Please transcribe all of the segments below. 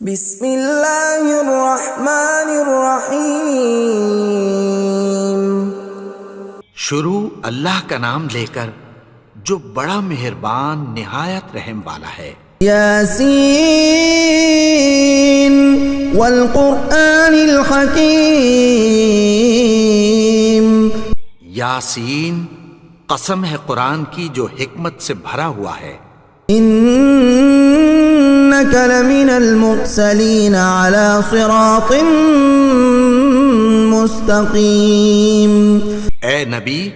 بسم اللہ الرحمن الرحیم۔ شروع اللہ کا نام لے کر جو بڑا مہربان نہایت رحم والا ہے۔ یاسین والقرآن الحکیم۔ یاسین، قسم ہے قرآن کی جو حکمت سے بھرا ہوا ہے۔ انک لمن المرسلین علی صراط مستقیم۔ اے نبی،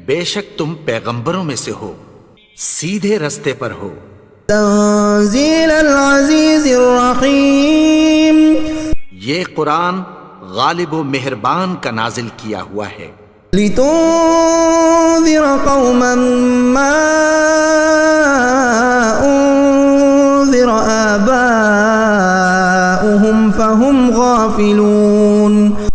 بے شک تم پیغمبروں میں سے ہو، سیدھے رستے پر ہو۔ تنزیل العزیز الرحیم۔ یہ قرآن غالب و مہربان کا نازل کیا ہوا ہے۔ لتنذر قوما ما انذر آباؤهم فهم غافلون۔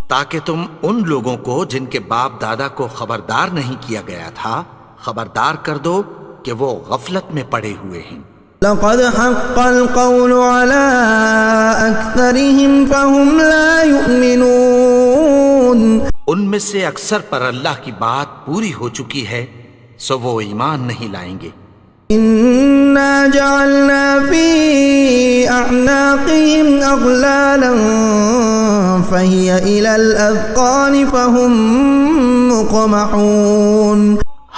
تاکہ تم ان لوگوں کو جن کے باپ دادا کو خبردار نہیں کیا گیا تھا خبردار کر دو کہ وہ غفلت میں پڑے ہوئے ہیں۔ لقد حق القول على أكثرهم فهم لا يؤمنون۔ ان میں سے اکثر پر اللہ کی بات پوری ہو چکی ہے سو وہ ایمان نہیں لائیں گے۔ إنا جعلنا في أعناقهم أغلالا فهي إلى الأذقان فهم مقمحون۔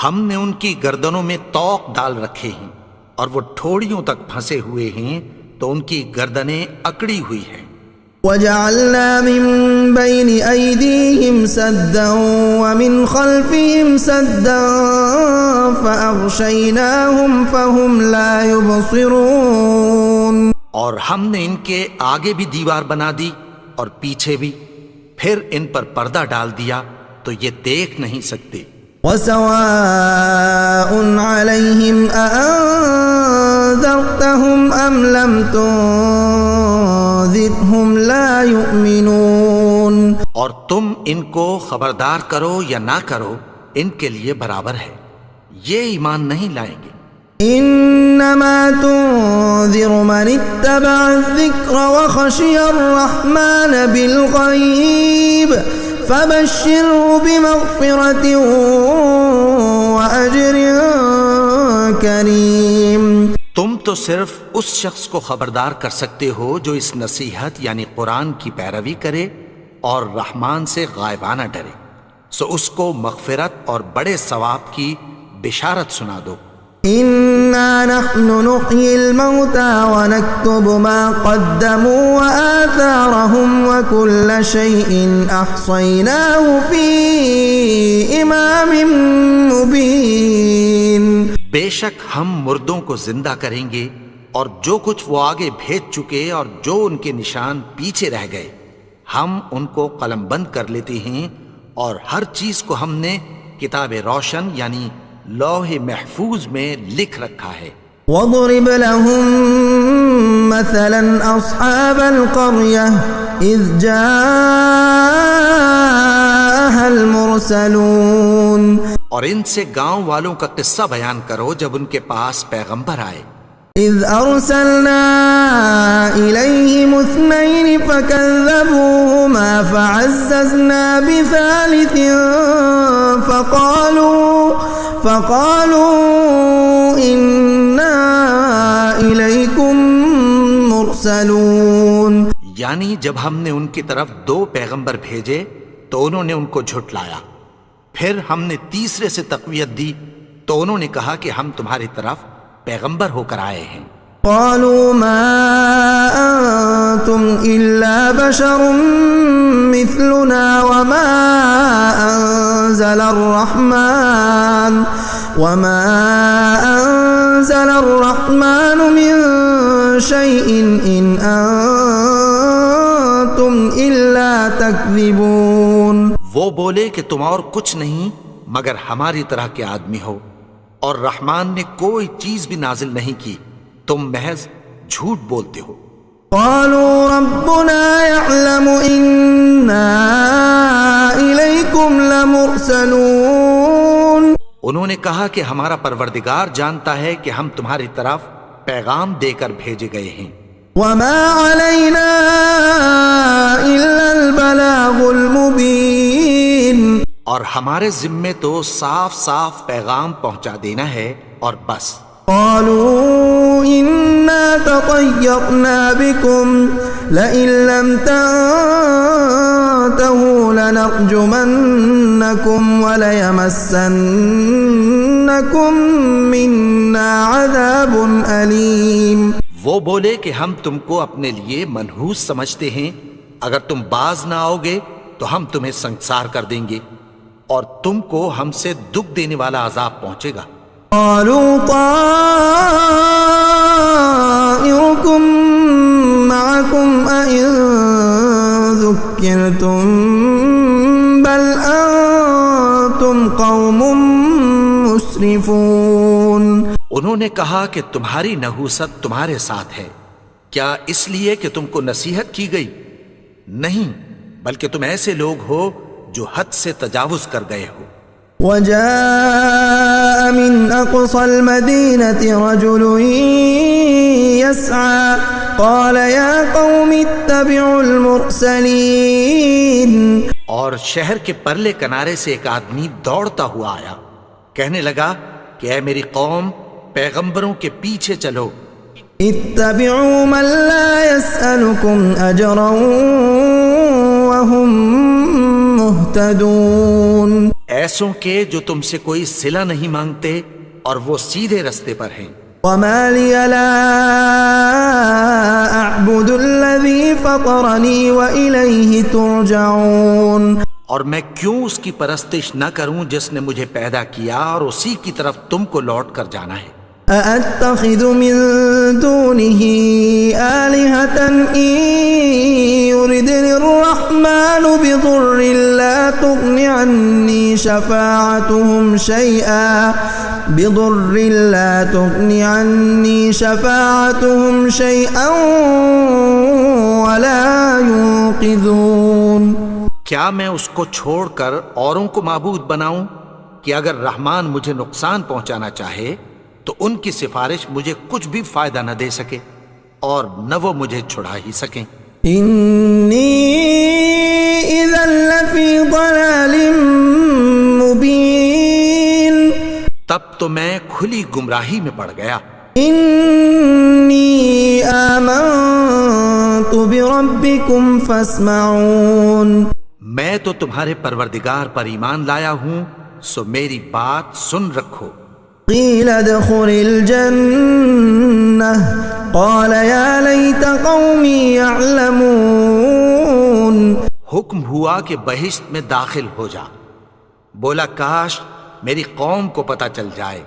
ہم نے ان کی گردنوں میں طوق ڈال رکھے ہیں اور وہ ٹھوڑیوں تک پھنسے ہوئے ہیں تو ان کی گردنیں اکڑی ہوئی ہیں۔ وجعلنا من بين أيديهم سدا ومن خلفهم سدا فأغشيناهم فهم لا يبصرون۔ اور ہم نے ان کے آگے بھی دیوار بنا دی اور پیچھے بھی، پھر ان پر پردہ ڈال دیا تو یہ دیکھ نہیں سکتے۔ وسواء عليهم أأنذرتهم أم لم تنذرهم لا يؤمنون۔ اور تم ان کو خبردار کرو یا نہ کرو ان کے لیے برابر ہے، یہ ایمان نہیں لائیں گے۔ انما تنذر من اتبع الذکر وخشی الرحمن بالغیب فبشره بمغفرة وأجر کریم۔ تم تو صرف اس شخص کو خبردار کر سکتے ہو جو اس نصیحت یعنی قرآن کی پیروی کرے اور رحمان سے غائبانہ ڈرے، سو اس کو مغفرت اور بڑے ثواب کی بشارت سنا دو۔ انا نحن نحيي الموتى ونكتب ما قدموا وآثارهم وكل شيء احصيناه في امام مبين۔ بے شک ہم مردوں کو زندہ کریں گے اور جو کچھ وہ آگے بھیج چکے اور جو ان کے نشان پیچھے رہ گئے ہم ان کو قلم بند کر لیتے ہیں، اور ہر چیز کو ہم نے کتاب روشن یعنی لوح محفوظ میں لکھ رکھا ہے۔ وَاضْرِبْ لَهُم مَّثَلًا أَصْحَابَ الْقَرْيَةِ إِذْ جَاءَهَا الْمُرْسَلُونَ۔ اور ان سے گاؤں والوں کا قصہ بیان کرو جب ان کے پاس پیغمبر آئے۔ إِذْ أَرْسَلْنَا إِلَيْهِمُ اثْنَيْنِ فَكَذَّبُوهُمَا فَعَزَّزْنَا بِثَالِثٍ فَقَالُوا إِنَّا إِلَيْكُمْ مُرْسَلُونَ۔ یعنی جب ہم نے ان کی طرف 2 پیغمبر بھیجے تو انہوں نے ان کو جھٹلایا، پھر ہم نے تیسرے سے تقویت دی تو انہوں نے کہا کہ ہم تمہاری طرف پیغمبر ہو کر آئے ہیں۔ قالوا ما أنتم إلا بشر مثلنا وما أنزل الرحمن من شيء إن أنتم إلا تكذبون۔ وہ بولے کہ تم اور کچھ نہیں مگر ہماری طرح کے آدمی ہو، اور رحمان نے کوئی چیز بھی نازل نہیں کی، تم محض جھوٹ بولتے ہو۔ قالوا ربنا يعلم إنا إليكم لمرسلون۔ انہوں نے کہا کہ ہمارا پروردگار جانتا ہے کہ ہم تمہاری طرف پیغام دے کر بھیجے گئے ہیں۔ وما علينا ہمارے ذمے تو صاف صاف پیغام پہنچا دینا ہے اور بس. قالوا إنا تطيرنا بكم لئن لم تنتهوا لنرجمنكم وليمسنكم منا عذاب أليم. وہ بولے کہ ہم تم کو اپنے لیے منحوس سمجھتے ہیں، اگر تم باز نہ آؤ گے تو ہم تمہیں سنگسار کر دیں گے اور تم کو ہم سے دکھ دینے والا عذاب پہنچے گا. قالوا طائركم معكم أئن ذكرتم بل أنتم قوم مسرفون. انہوں نے کہا کہ تمہاری نحوست تمہارے ساتھ ہے، کیا اس لیے کہ تم کو نصیحت کی گئی؟ نہیں، بلکہ تم ایسے لوگ ہو جو حد سے تجاوز کر گئے ہو. وجاء من أقصى المدينة رجل يسعى قال يا قوم اتبعوا المرسلين. اور شہر کے پرلے کنارے سے ایک آدمی دوڑتا ہوا آیا، کہنے لگا کہ اے میری قوم، پیغمبروں کے پیچھے چلو. اتبعوا من لا يسألكم أجرا وهم مهتدون. ایسوں کے جو تم سے کوئی صلہ نہیں مانگتے اور وہ سیدھے رستے پر ہیں. وما لي لا أعبد الذي فطرني وإليه ترجعون. اور میں کیوں اس کی پرستش نہ کروں جس نے مجھے پیدا کیا اور اسی کی طرف تم کو لوٹ کر جانا ہے. أأتخذ من دونه آلهة إن يردني الرحمن بضر لا تغن عني شفاعتهم شيئا ولا ينقذون. کیا میں اس کو چھوڑ کر اوروں کو معبود بناؤں کہ اگر رحمان مجھے نقصان پہنچانا چاہے تو ان کی سفارش مجھے کچھ بھی فائدہ نہ دے سکے اور نہ وہ مجھے چھڑا ہی سکیں. انی اذا لفی ضلال مبین. تب تو میں کھلی گمراہی میں پڑ گیا. انی آمنت بربکم فاسمعون. میں تو تمہارے پروردگار پر ایمان لایا ہوں، سو میری بات سن رکھو. قیل ادخل الجنة قال یا لیت قومی یعلمون. حکم ہوا کہ بہشت میں داخل ہو جا. بولا کاش میری قوم کو پتہ چل جائے.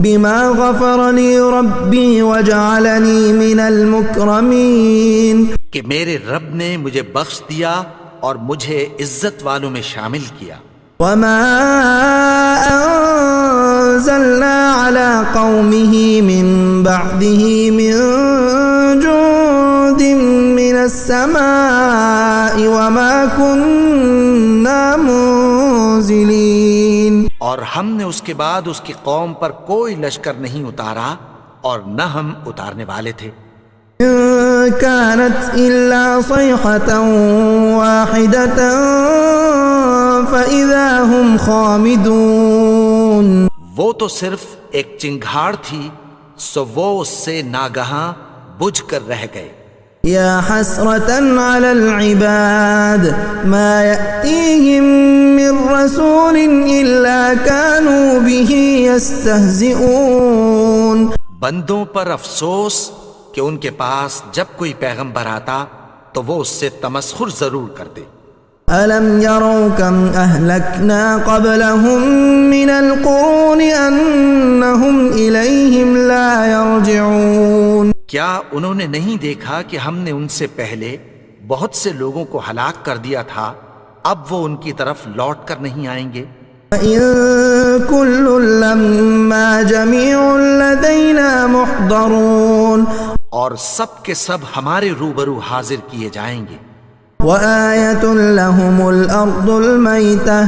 بما غفر لی ربی وجعلنی من المکرمین. کہ میرے رب نے مجھے بخش دیا اور مجھے عزت والوں میں شامل کیا. وما انزلنا على قومه من بعده من جند من السماء وما كنا منزلين. اور ہم نے اس کے بعد اس کی قوم پر کوئی لشکر نہیں اتارا اور نہ ہم اتارنے والے تھے. كانت إلا صيحة واحدة فإذا هم خامدون. وہ تو صرف ایک چنگھاڑ تھی، سو وہ اس سے ناگہاں بجھ کر رہ گئے. یا حسرة على العباد ما يأتيهم من رسول إلا كانوا به يستهزئون. بندوں پر افسوس کہ ان کے پاس جب کوئی پیغمبر آتا تو وہ اس سے تمسخر ضرور کرتے. أَلَمْ يَرَوْا كَمْ أَهْلَكْنَا قَبْلَهُمْ مِنَ الْقُرُونِ أَنَّهُمْ إِلَيْهِمْ لَا يَرْجِعُونَ. کیا انہوں نے نہیں دیکھا کہ ہم نے ان سے پہلے بہت سے لوگوں کو ہلاک کر دیا تھا، اب وہ ان کی طرف لوٹ کر نہیں آئیں گے. وَإِن كُلٌّ لَّمَّا جَمِيعٌ لَّدَيْنَا مُحْضَرُونَ. اور سب کے سب ہمارے روبرو حاضر کیے جائیں گے. وآية لهم الأرض الميتة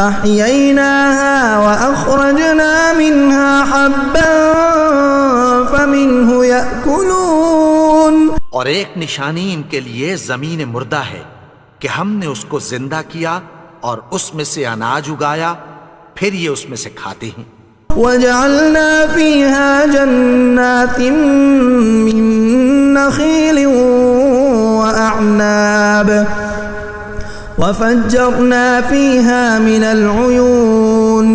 أحييناها وأخرجنا منها حبا فمنه يأكلون. اور ایک نشانی ان کے لیے زمین مردہ ہے کہ ہم نے اس کو زندہ کیا اور اس میں سے اناج اگایا، پھر یہ اس میں سے کھاتے ہیں۔ وجعلنا فيها جنات من نخيل وأعناب وفجرنا فيها من العيون،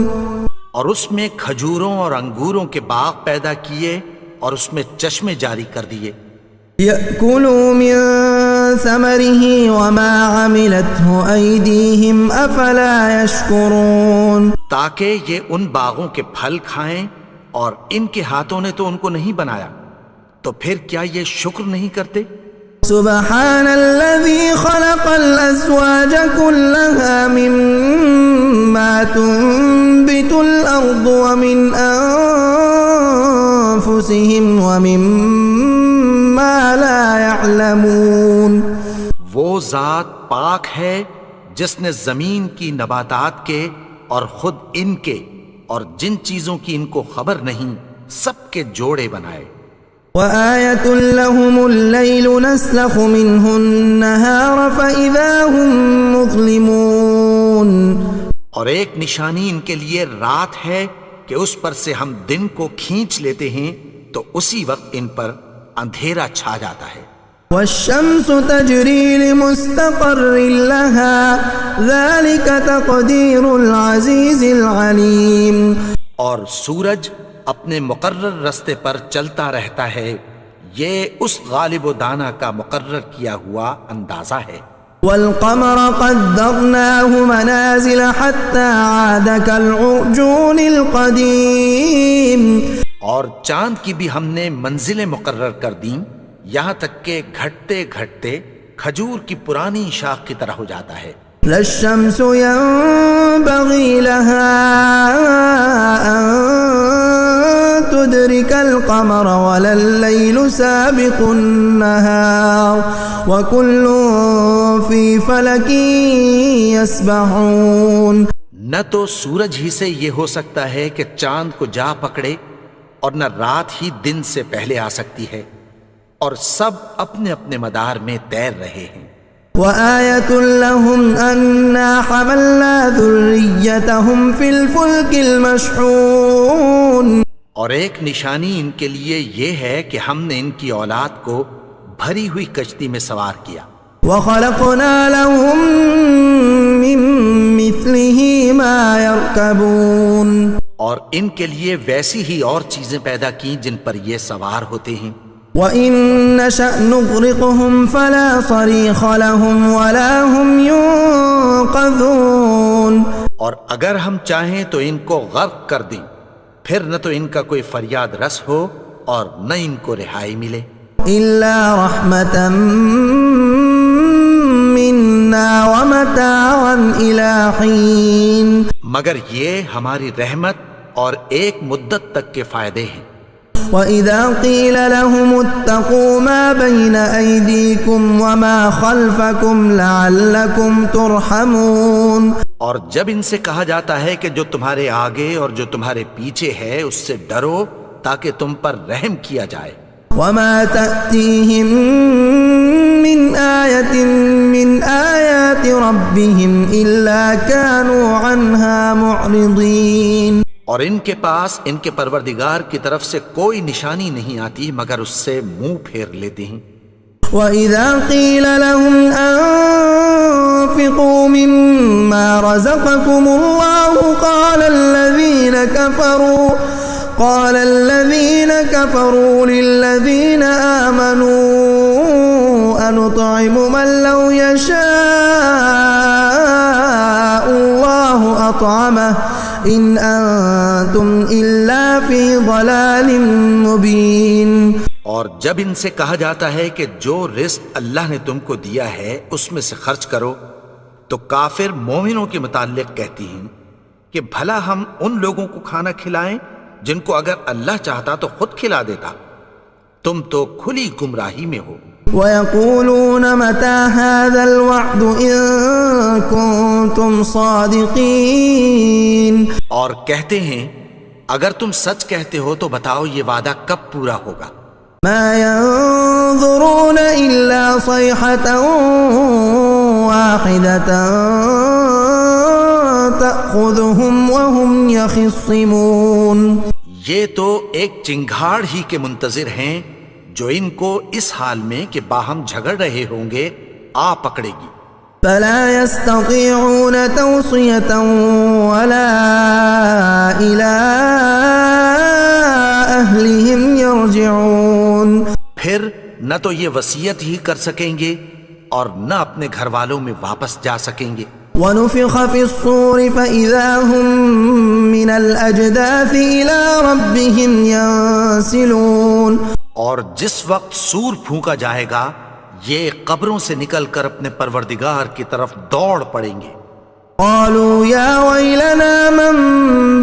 اور اس میں کھجوروں اور انگوروں کے باغ پیدا کیے اور اس میں چشمے جاری کر دیے۔ يأكلوا من ثمره وما عملته أيديهم أفلا يشكرون، تاکہ یہ ان باغوں کے پھل کھائیں، اور ان کے ہاتھوں نے تو ان کو نہیں بنایا، تو پھر کیا یہ شکر نہیں کرتے؟ سبحان الذي خلق الأزواج كلها مما تنبت الأرض ومن أنفسهم ومما لا يعلمون، وہ ذات پاک ہے جس نے زمین کی نباتات کے اور خود ان کے اور جن چیزوں کی ان کو خبر نہیں سب کے جوڑے بنائے۔ وآية لهم الليل نسلخ منه النهار فإذا هم مظلمون، اور ایک نشانی ان کے لیے رات ہے کہ اس پر سے ہم دن کو کھینچ لیتے ہیں تو اسی وقت ان پر اندھیرا چھا جاتا ہے۔ والشمس تجري لمستقر لها ذلك تقدير العزيز العليم، اور سورج اپنے مقرر رستے پر چلتا رہتا ہے، یہ اس غالب و دانا کا مقرر کیا ہوا اندازہ ہے۔ والقمر قدرناه منازل حتى عاد كالعرجون القديم، اور چاند کی بھی ہم نے منزلیں مقرر کر دیں، یہاں تک کہ گھٹتے گھٹتے کھجور کی پرانی شاخ کی طرح ہو جاتا ہے۔ لا الشمس ينبغي لها أن تدرك القمر ولا الليل سابق النهار وكل في فلك يسبحون، نہ تو سورج ہی سے یہ ہو سکتا ہے کہ چاند کو جا پکڑے، اور نہ رات ہی دن سے پہلے آ سکتی ہے، اور سب اپنے اپنے مدار میں تیر رہے ہیں۔ وآية لهم أنا حملنا ذريتهم في الفلك المشحون، اور ایک نشانی ان کے لیے یہ ہے کہ ہم نے ان کی اولاد کو بھری ہوئی کشتی میں سوار کیا۔ وخلقنا لهم من مثله ما يركبون، اور ان کے لیے ویسی ہی اور چیزیں پیدا کی جن پر یہ سوار ہوتے ہیں۔ وَإِن نَّشَأْ نُغْرِقْهُمْ فَلَا صَرِيخَ لَهُمْ وَلَا هُمْ يُنقَذُونَ، اور اگر ہم چاہیں تو ان کو غرق کر دیں، پھر نہ تو ان کا کوئی فریاد رس ہو اور نہ ان کو رہائی ملے۔ إِلَّا رَحْمَةً مِّنَّا وَمَتَاعًا إِلَىٰ حِينٍ، مگر یہ ہماری رحمت اور ایک مدت تک کے فائدے ہیں۔ وَإِذَا قِيلَ لَهُمُ اتَّقُوا مَا بَيْنَ أَيْدِيكُمْ وَمَا خَلْفَكُمْ لَعَلَّكُمْ تُرْحَمُونَ، اور جب ان سے کہا جاتا ہے کہ جو تمہارے آگے اور جو تمہارے پیچھے ہے اس سے ڈرو تاکہ تم پر رحم کیا جائے۔ وَمَا تَأْتِيهِم مِّنْ آيَةٍ مِّنْ آيَاتِ رَبِّهِمْ إِلَّا كَانُوا عَنْهَا مُعْرِضِينَ، اور ان کے پاس ان کے پروردگار کی طرف سے کوئی نشانی نہیں آتی مگر اس سے منہ پھیر لیتے ہیں۔ وَإِذَا قِيلَ لَهُمْ أَنفِقُوا مِمَّا رَزَقَكُمُ اللَّهُ قَالَ الَّذِينَ كَفَرُوا لِلَّذِينَ آمَنُوا أَنُطْعِمُ مَن لَّوْ يَشَاءُ اللَّهُ أَطْعَمَهُ إِنْ أَنتُمْ إِلَّا فِي ضَلَالٍ مُّبِينٍ، اور جب ان سے کہا جاتا ہے کہ جو رزق اللہ نے تم کو دیا ہے اس میں سے خرچ کرو، تو کافر مومنوں کے متعلق کہتی ہیں کہ بھلا ہم ان لوگوں کو کھانا کھلائیں جن کو اگر اللہ چاہتا تو خود کھلا دیتا، تم تو کھلی گمراہی میں ہو۔ وَيَقُولُونَ مَتَىٰ هَٰذَا الْوَعْدُ إِن كُنتُمْ صَادِقِينَ، اور کہتے ہیں اگر تم سچ کہتے ہو تو بتاؤ یہ وعدہ کب پورا ہوگا۔ مَا يَنظُرُونَ إِلَّا صَيْحَةً وَاحِدَةً تأخذهم وهم يخصمون. یہ تو ایک چنگھاڑ ہی کے منتظر ہیں جو ان کو اس حال میں کہ باہم جھگڑ رہے ہوں گے آ پکڑے گی. فلا يستطيعون توصية ولا إلى أهلهم يرجعون. پھر نہ تو یہ وصیت ہی کر سکیں گے اور نہ اپنے گھر والوں میں واپس جا سکیں گے. ونفخ في الصور فإذا هم من الأجداث إلى ربهم ينسلون. اور جس وقت سور پھونکا جائے گا یہ قبروں سے نکل کر اپنے پروردگار کی طرف دوڑ پڑیں گے. قالوا يا ويلنا من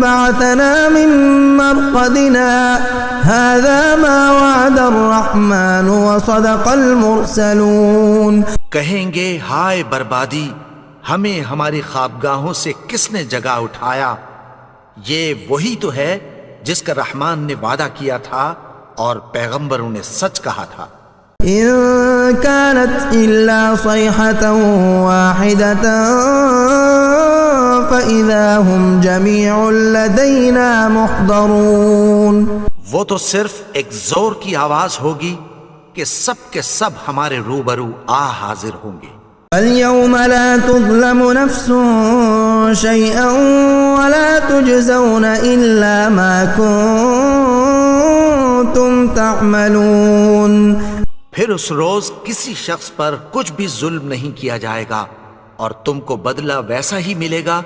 بعثنا من مرقدنا هذا ما وعد الرحمن وصدق المرسلون. کہیں گے ہائے بربادی، ہمیں ہماری خوابگاہوں سے کس نے جگا اٹھایا؟ یہ وہی تو ہے جس کا رحمان نے وعدہ کیا تھا اور پیغمبروں نے سچ کہا تھا. إن كانت إلا صيحة واحدة فإذا هم جميع لدينا محضرون. وہ تو صرف ایک زور کی آواز ہوگی کہ سب کے سب ہمارے روبرو آ حاضر ہوں گے. اليوم لا تظلم نفس شيئا ولا تجزون إلا ما كنتم تعملون. پھر اس روز کسی شخص پر کچھ بھی ظلم نہیں کیا جائے گا اور تم کو بدلہ ویسا ہی ملے گا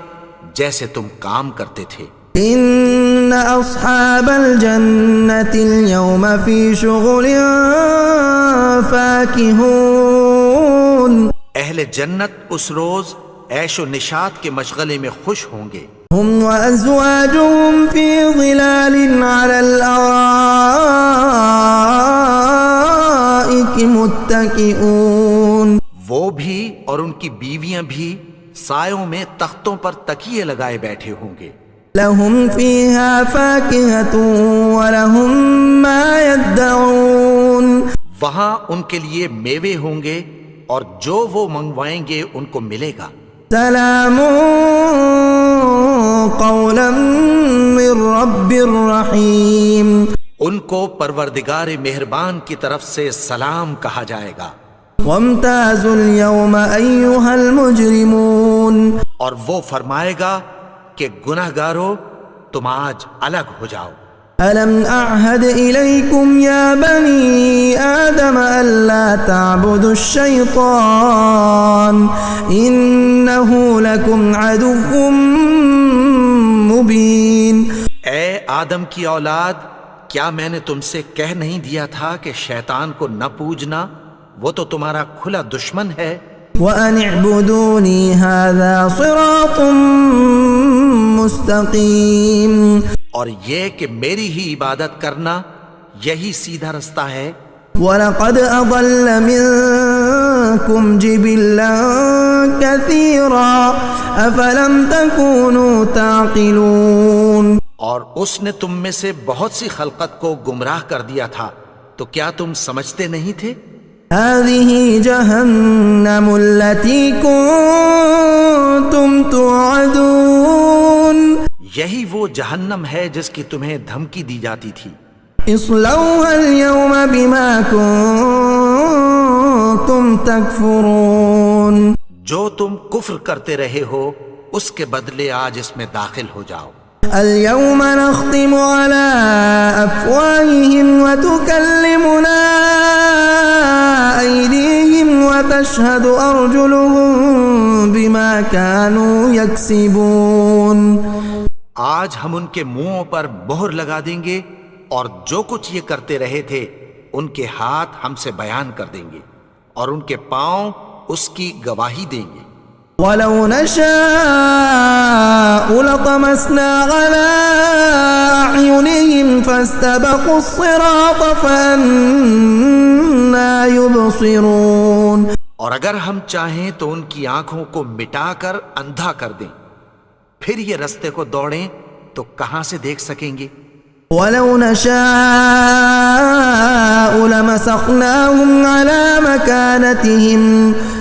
جیسے تم کام کرتے تھے. ان اصحاب الجنة اليوم في شغل فاكهون. اہل جنت اس روز عیش و نشاط کے مشغلے میں خوش ہوں گے. هم وازواجهم في ظلال على الارائك متكئون. وہ بھی اور ان کی بیویاں بھی سایوں میں تختوں پر تکیے لگائے بیٹھے ہوں گے. لهم فيها فاكهة ولهم ما يدعون. وہاں ان کے لیے میوے ہوں گے اور جو وہ منگوائیں گے ان کو ملے گا. سلام قولا من رب الرحیم. ان کو پروردگار مہربان کی طرف سے سلام کہا جائے گا. وامتازوا اليوم ایها المجرمون. اور وہ فرمائے گا کہ گناہگارو تم آج الگ ہو جاؤ. ألم أعهد إليكم يا بني آدم ألا تعبدوا الشيطان إنه لكم عدو مبين. اے آدم کی اولاد، کیا میں نے تم سے کہہ نہیں دیا تھا کہ شیطان کو نہ پوجنا؟ وہ تو تمہارا کھلا دشمن ہے. وأن اعبدوني هذا صراط مستقيم. اور یہ کہ میری ہی عبادت کرنا یہی سیدھا رستہ ہے. وَلَقَدْ أَضَلَّ مِنكُمْ جِبِلًّا كَثِيرًا أَفَلَمْ تَكُونُوا تَعْقِلُونَ. اور اس نے تم میں سے بہت سی خلقت کو گمراہ کر دیا تھا، تو کیا تم سمجھتے نہیں تھے؟ هَذِهِ جَهَنَّمُ الَّتِي كُنتُمْ تُوعَدُونَ. یہی وہ جہنم ہے جس کی تمہیں دھمکی دی جاتی تھی. اصلوها اليوم بما كنتم تكفرون. جو تم کفر کرتے رہے ہو اس کے بدلے آج اس میں داخل ہو جاؤ. اليوم نختم على أفواههم وتكلمنا أيديهم وتشهد أرجلهم بما كانوا يكسبون. آج ہم ان کے منہوں پر مہر لگا دیں گے اور جو کچھ یہ کرتے رہے تھے ان کے ہاتھ ہم سے بیان کر دیں گے اور ان کے پاؤں اس کی گواہی دیں گے. وَلَوْ نَشَاءُ لَطَمَسْنَا عَلَىٰ أَعْيُنِهِمْ فَاسْتَبَقُوا الصِّرَاطَ فَأَنَّىٰ يُبْصِرُونَ. اور اگر ہم چاہیں تو ان کی آنکھوں کو مٹا کر اندھا کر دیں، پھر یہ رستے کو دوڑیں تو کہاں سے دیکھ سکیں گے. وَلَوْ نَشَاءُ لَمَسَخْنَاهُمْ عَلَىٰ مَكَانَتِهِمْ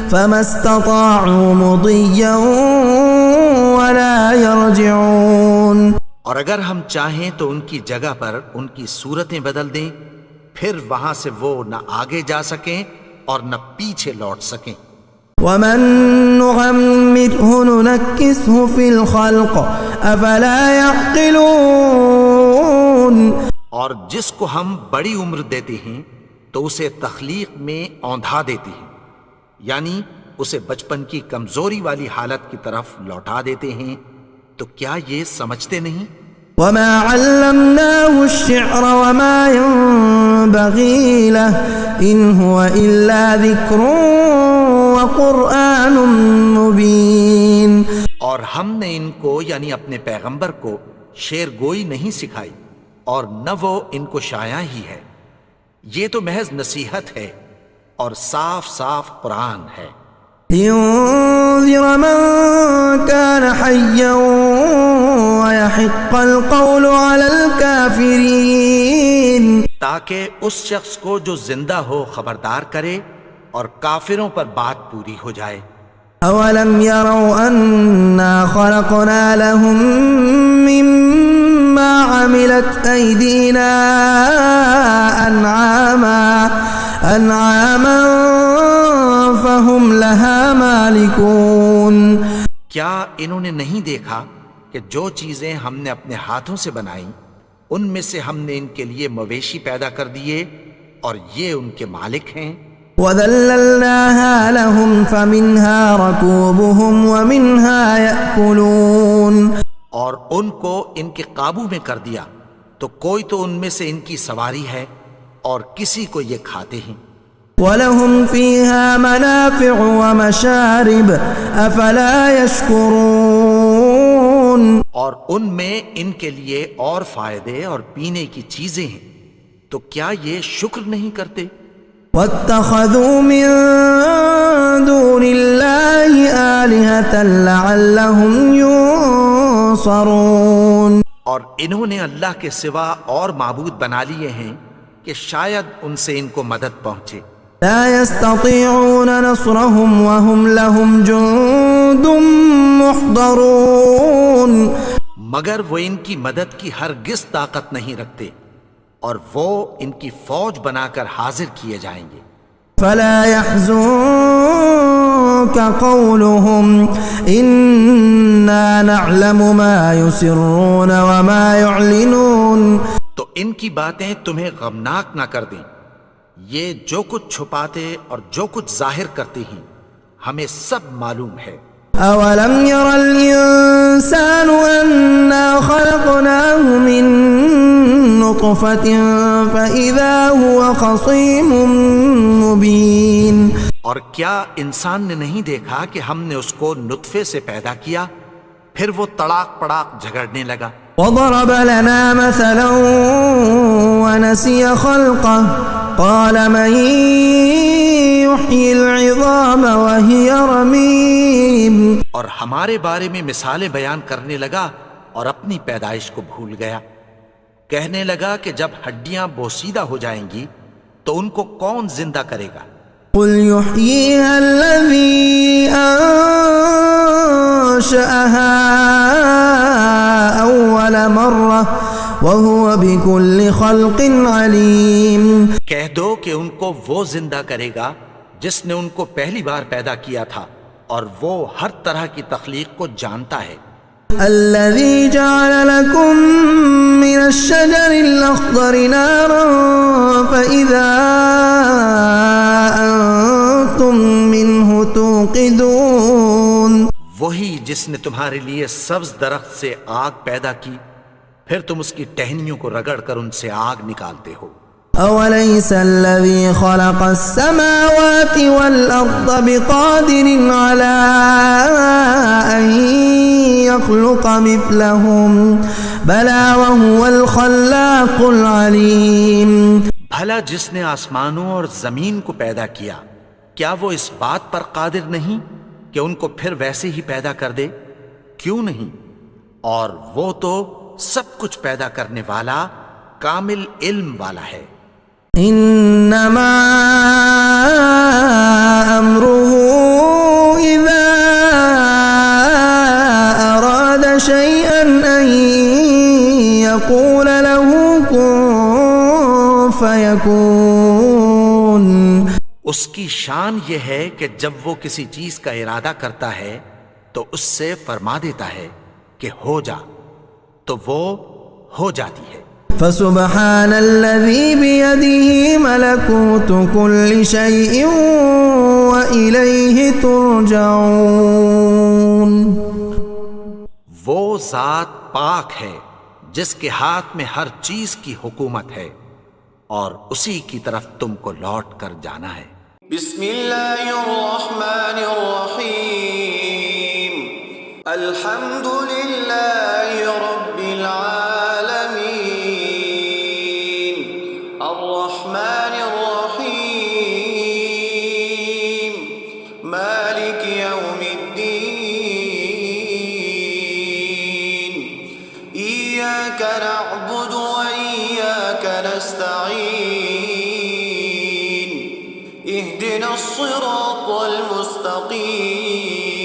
فَمَا اسْتَطَاعُوا مُضِيًّا ولا يرجعون. اور اگر ہم چاہیں تو ان کی جگہ پر ان کی صورتیں بدل دیں، پھر وہاں سے وہ نہ آگے جا سکیں اور نہ پیچھے لوٹ سکیں. ومن نعمره ننكسه في الخلق افلا يعقلون. اور جس کو ہم بڑی عمر دیتے ہیں تو اسے تخلیق میں اوندھا دیتے ہیں، یعنی اسے بچپن کی کمزوری والی حالت کی طرف لوٹا دیتے ہیں. تو کیا یہ سمجھتے نہیں؟ وما علمناه الشعر وما ينبغي له ان هو الا ذكر وقرآن مبين. اور ہم نے ان کو یعنی اپنے پیغمبر کو شعر گوئی نہیں سکھائی اور نہ وہ ان کو شایا ہی ہے، یہ تو محض نصیحت ہے اور صاف صاف قرآن ہے. لينذر من كان حيا ويحق القول على الكافرين. تاکہ اس شخص کو جو زندہ ہو خبردار کرے اور کافروں پر بات پوری ہو جائے. اولم يروا انا خلقنا لهم مما عملت ايدينا انعاما فهم لها مالكون. کیا انہوں نے نہیں دیکھا کہ جو چیزیں ہم نے اپنے ہاتھوں سے بنائیں ان میں سے ہم نے ان کے لیے مویشی پیدا کر دیے اور یہ ان کے مالک ہیں. وَذَلَّلْنَاهَا لَهُمْ فَمِنْهَا رَكُوبُهُمْ وَمِنْهَا يَأْكُلُونَ. اور ان کو ان کے قابو میں کر دیا تو کوئی تو ان میں سے ان کی سواری ہے اور کسی کو یہ کھاتے ہیں. وَلَهُمْ فِيهَا مَنَافِعُ وَمَشَارِبُ أَفَلَا يَشْكُرُونَ. اور ان میں ان کے لیے اور فائدے اور پینے کی چیزیں ہیں، تو کیا یہ شکر نہیں کرتے؟ وَاتَّخَذُوا مِن دُونِ اللَّهِ آلِهَةً لَعَلَّهُمْ يُنصَرُونَ. اور انہوں نے اللہ کے سوا اور معبود بنا لیے ہیں کہ شاید ان سے ان کو مدد پہنچے. لا يستطيعون نصرهم وهم لهم جند محضرون. مگر وہ ان کی مدد کی ہرگز طاقت نہیں رکھتے اور وہ ان کی فوج بنا کر حاضر کیے جائیں گے. فلا يحزنك قولهم إنا نعلم ما يسرون وما يعلنون. تو ان کی باتیں تمہیں غمناک نہ کر دیں، یہ جو کچھ چھپاتے اور جو کچھ ظاہر کرتے ہیں ہمیں سب معلوم ہے. أولم ير الإنسان أنا خلقناه من نطفة فإذا هو خصيم مبين. اور کیا انسان نے نہیں دیکھا کہ ہم نے اس کو نطفے سے پیدا کیا پھر وہ تڑاک پڑاک جھگڑنے لگا. وضرب لنا مثلا ونسي خلقه قال من يحيي العظام وهي رميم. اور ہمارے بارے میں مثالیں بیان کرنے لگا اور اپنی پیدائش کو بھول گیا. کہنے لگا کہ جب ہڈیاں بوسیدہ ہو جائیں گی تو ان کو کون زندہ کرے گا؟ قل يحييها الذي أنشأها أول مرة وهو بكل خلق عليم. کہہ دو کہ ان کو وہ زندہ کرے گا جس نے ان کو پہلی بار پیدا کیا تھا اور وہ ہر طرح کی تخلیق کو جانتا ہے. الذي جعل لكم من الشجر الأخضر نارا فإذا أنتم منه توقدون. وہی جس نے تمہارے لیے سبز درخت سے آگ پیدا کی پھر تم اس کی ٹہنیوں کو رگڑ کر ان سے آگ نکالتے ہو. أوليس الذي خلق السماوات والأرض بقادر على أن يخلق مثلهم بلى وهو الخلاق العليم. بھلا جس نے آسمانوں اور زمین کو پیدا کیا کیا وہ اس بات پر قادر نہیں کہ ان کو پھر ویسے ہی پیدا کر دے؟ کیوں نہیں؟ اور وہ تو سب کچھ پیدا کرنے والا کامل علم والا ہے. انما امره اذا اراد اس کی شان یہ ہے کہ جب وہ کسی چیز کا ارادہ کرتا ہے تو اس سے فرما دیتا ہے کہ ہو جا، تو وہ ہو جاتی ہے۔ فسبحان الذي بيده ملكوت كل شيء وإليه ترجعون۔ وہ ذات پاک ہے جس کے ہاتھ میں ہر چیز کی حکومت ہے اور اسی کی طرف تم کو لوٹ کر جانا ہے۔ بسم اللہ الرحمن الرحیم، الحمد للہ رب العالمین، الرحمن الرحیم، مالک یوم الدین، ایاک نعبد و ایاک نستعین، اهدنا الصراط المستقيم